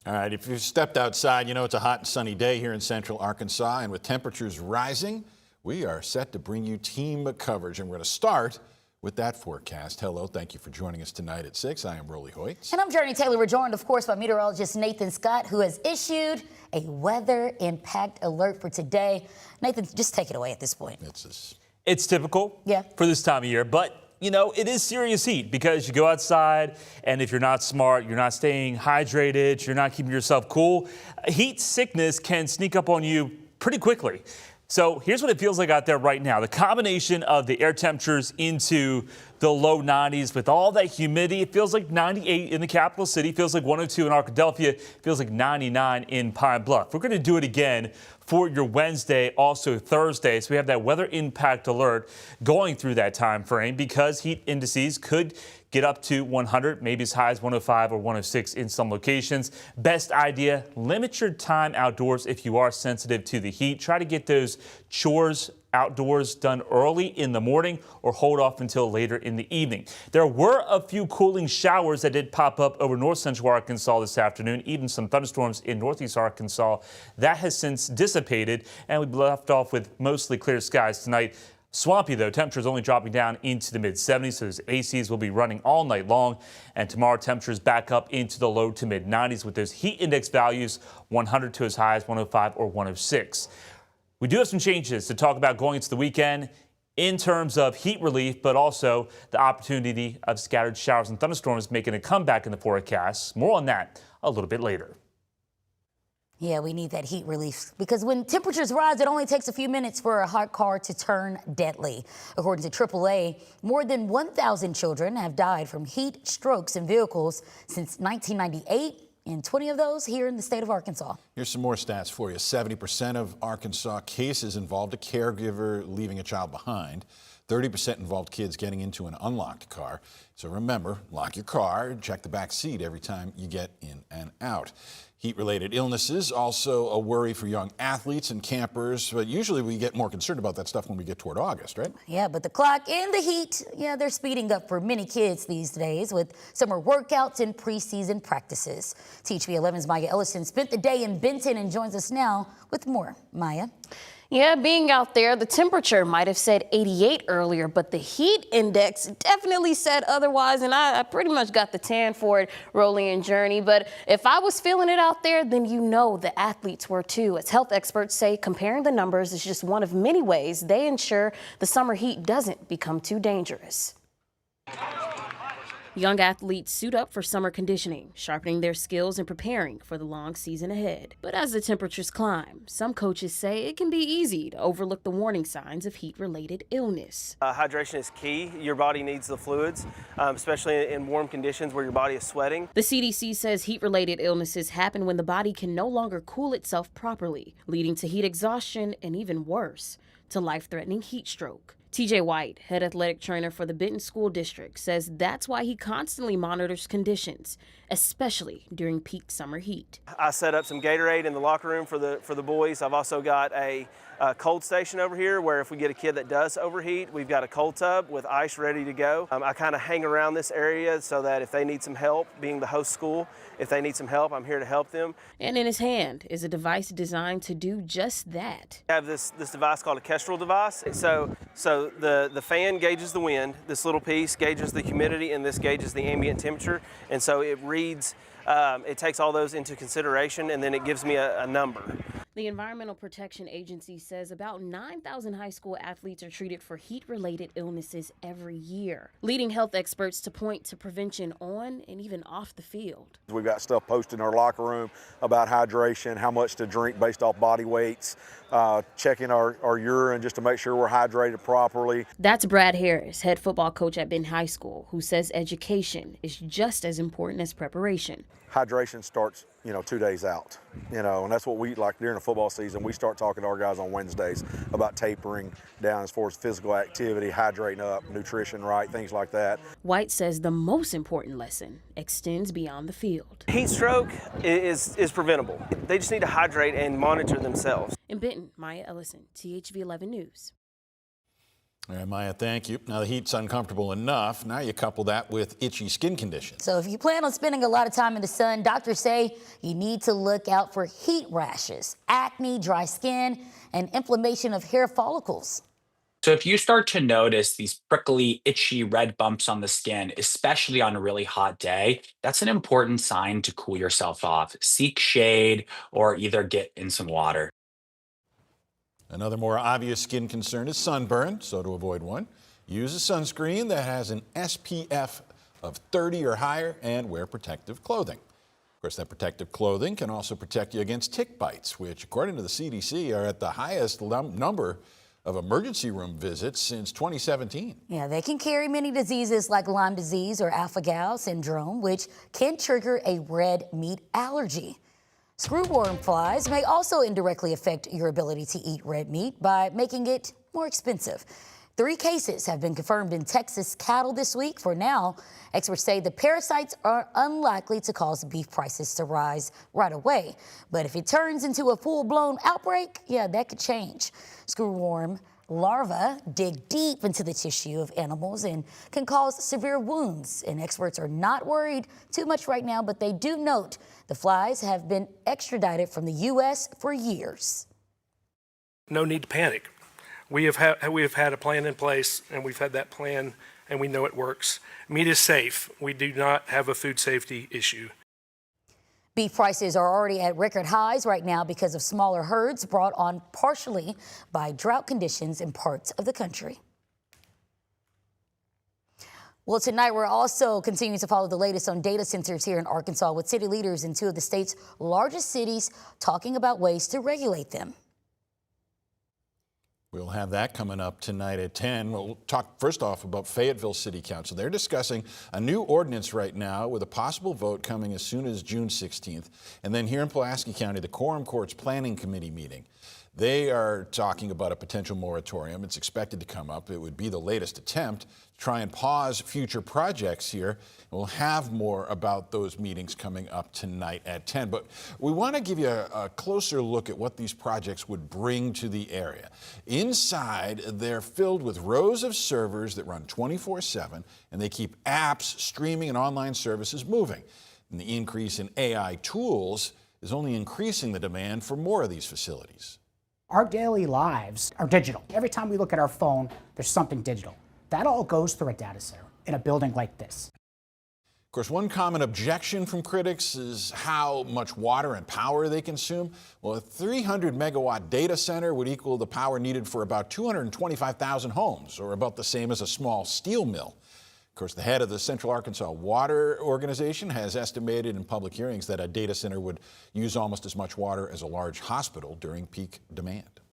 All right, if you stepped outside, you know it's a hot and sunny day here in central Arkansas, and with temperatures rising, we are set to bring you team coverage, and we're going to start with that forecast. Hello, thank you for joining us tonight at 6. I am Hoyt. And I'm Jurnee Taylor. We're joined, of course, by meteorologist Nathan Scott, who has issued a weather impact alert for today. Nathan, just take it away at this point. It's typical for this time of year, but you know, it is serious heat because you go outside and if you're not smart, you're not staying hydrated, you're not keeping yourself cool, heat sickness can sneak up on you pretty quickly. So here's what it feels like out there right now. The combination of the air temperatures into the low 90s with all that humidity, it feels like 98 in the capital city, feels like 102 in Arkadelphia, feels like 99 in Pine Bluff. We're going to do it again for your Wednesday, also Thursday. So we have that weather impact alert going through that time frame because heat indices could get up to 100, maybe as high as 105 or 106 in some locations. Best idea, limit your time outdoors if you are sensitive to the heat. Try to get those chores outdoors done early in the morning or hold off until later in the evening. There were a few cooling showers that did pop up over north central Arkansas this afternoon, even some thunderstorms in northeast Arkansas. That has since dissipated, and we've left off with mostly clear skies tonight. Swampy, though, temperatures only dropping down into the mid-70s, so those ACs will be running all night long. And tomorrow, temperatures back up into the low to mid-90s with those heat index values 100 to as high as 105 or 106. We do have some changes to talk about going into the weekend in terms of heat relief, but also the opportunity of scattered showers and thunderstorms making a comeback in the forecast. More on that a little bit later. Yeah, we need that heat relief because when temperatures rise, it only takes a few minutes for a hot car to turn deadly. According to AAA, more than 1,000 children have died from heat strokes in vehicles since 1998, and 20 of those here in the state of Arkansas. Here's some more stats for you. 70% of Arkansas cases involved a caregiver leaving a child behind. 30% involved kids getting into an unlocked car. So remember, lock your car, check the back seat every time you get in and out. Heat-related illnesses, also a worry for young athletes and campers, but usually we get more concerned about that stuff when we get toward August, right? Yeah, but the clock and the heat, they're speeding up for many kids these days with summer workouts and preseason practices. THV11's Maya Ellison spent the day in Benton and joins us now with more. Maya? Yeah, being out there, the temperature might have said 88 earlier, but the heat index definitely said otherwise, and I pretty much got the tan for it, Hoyt and Jurnee. But if I was feeling it out there, then you know the athletes were too. As health experts say, comparing the numbers is just one of many ways they ensure the summer heat doesn't become too dangerous. Young athletes suit up for summer conditioning, sharpening their skills and preparing for the long season ahead. But as the temperatures climb, some coaches say it can be easy to overlook the warning signs of heat-related illness. Hydration is key. Your body needs the fluids, especially in warm conditions where your body is sweating. The CDC says heat-related illnesses happen when the body can no longer cool itself properly, leading to heat exhaustion and even worse, to life-threatening heat stroke. TJ White, head athletic trainer for the Benton School District, says that's why he constantly monitors conditions, especially during peak summer heat. I set up some Gatorade in the locker room for the boys. I've also got a cold station over here where if we get a kid that does overheat, we've got a cold tub with ice ready to go. I kind of hang around this area so that if they need some help, being the host school, if they need some help, I'm here to help them. And in his hand is a device designed to do just that. I have this device called a Kestrel device. So the fan gauges the wind, this little piece gauges the humidity, and this gauges the ambient temperature. And so it reads, it takes all those into consideration, and then it gives me a number. The Environmental Protection Agency says about 9,000 high school athletes are treated for heat-related illnesses every year, leading health experts to point to prevention on and even off the field. We've got stuff posted in our locker room about hydration, how much to drink based off body weights, checking our urine just to make sure we're hydrated properly. That's Brad Harris, head football coach at Benton High School, who says education is just as important as preparation. Hydration starts, 2 days out, and that's what we like during the football season. We start talking to our guys on Wednesdays about tapering down as far as physical activity, hydrating up, nutrition right, things like that. White says the most important lesson extends beyond the field. Heat stroke is preventable. They just need to hydrate and monitor themselves. In Benton, Maya Ellison, THV11 News. All right, Maya, thank you. Now, the heat's uncomfortable enough. Now you couple that with itchy skin conditions. So if you plan on spending a lot of time in the sun, doctors say you need to look out for heat rashes, acne, dry skin, and inflammation of hair follicles. So if you start to notice these prickly, itchy red bumps on the skin, especially on a really hot day, that's an important sign to cool yourself off. Seek shade or either get in some water. Another more obvious skin concern is sunburn, so to avoid one, use a sunscreen that has an SPF of 30 or higher and wear protective clothing. Of course, that protective clothing can also protect you against tick bites, which, according to the CDC, are at the highest number of emergency room visits since 2017. Yeah, they can carry many diseases like Lyme disease or alpha-gal syndrome, which can trigger a red meat allergy. Screwworm flies may also indirectly affect your ability to eat red meat by making it more expensive. 3 cases have been confirmed in Texas cattle this week. For now, experts say the parasites are unlikely to cause beef prices to rise right away. But if it turns into a full-blown outbreak, yeah, that could change. Screwworm larvae dig deep into the tissue of animals and can cause severe wounds. And experts are not worried too much right now, but they do note the flies have been extradited from the U.S. for years. No need to panic. We have had a plan in place, and we've had that plan, and we know it works. Meat is safe. We do not have a food safety issue. Beef prices are already at record highs right now because of smaller herds brought on partially by drought conditions in parts of the country. Well, tonight we're also continuing to follow the latest on data centers here in Arkansas with city leaders in 2 of the state's largest cities talking about ways to regulate them. We'll have that coming up tonight at 10. We'll talk first off about Fayetteville City Council. They're discussing a new ordinance right now with a possible vote coming as soon as June 16th. And then here in Pulaski County, the Quorum Courts Planning Committee meeting. They are talking about a potential moratorium. It's expected to come up. It would be the latest attempt to try and pause future projects here. We'll have more about those meetings coming up tonight at 10. But we want to give you a closer look at what these projects would bring to the area. Inside, they're filled with rows of servers that run 24/7, and they keep apps, streaming, and online services moving. And the increase in AI tools is only increasing the demand for more of these facilities. Our daily lives are digital. Every time we look at our phone, there's something digital. That all goes through a data center in a building like this. Of course, one common objection from critics is how much water and power they consume. Well, a 300 megawatt data center would equal the power needed for about 225,000 homes, or about the same as a small steel mill. Of course, the head of the Central Arkansas Water Organization has estimated in public hearings that a data center would use almost as much water as a large hospital during peak demand.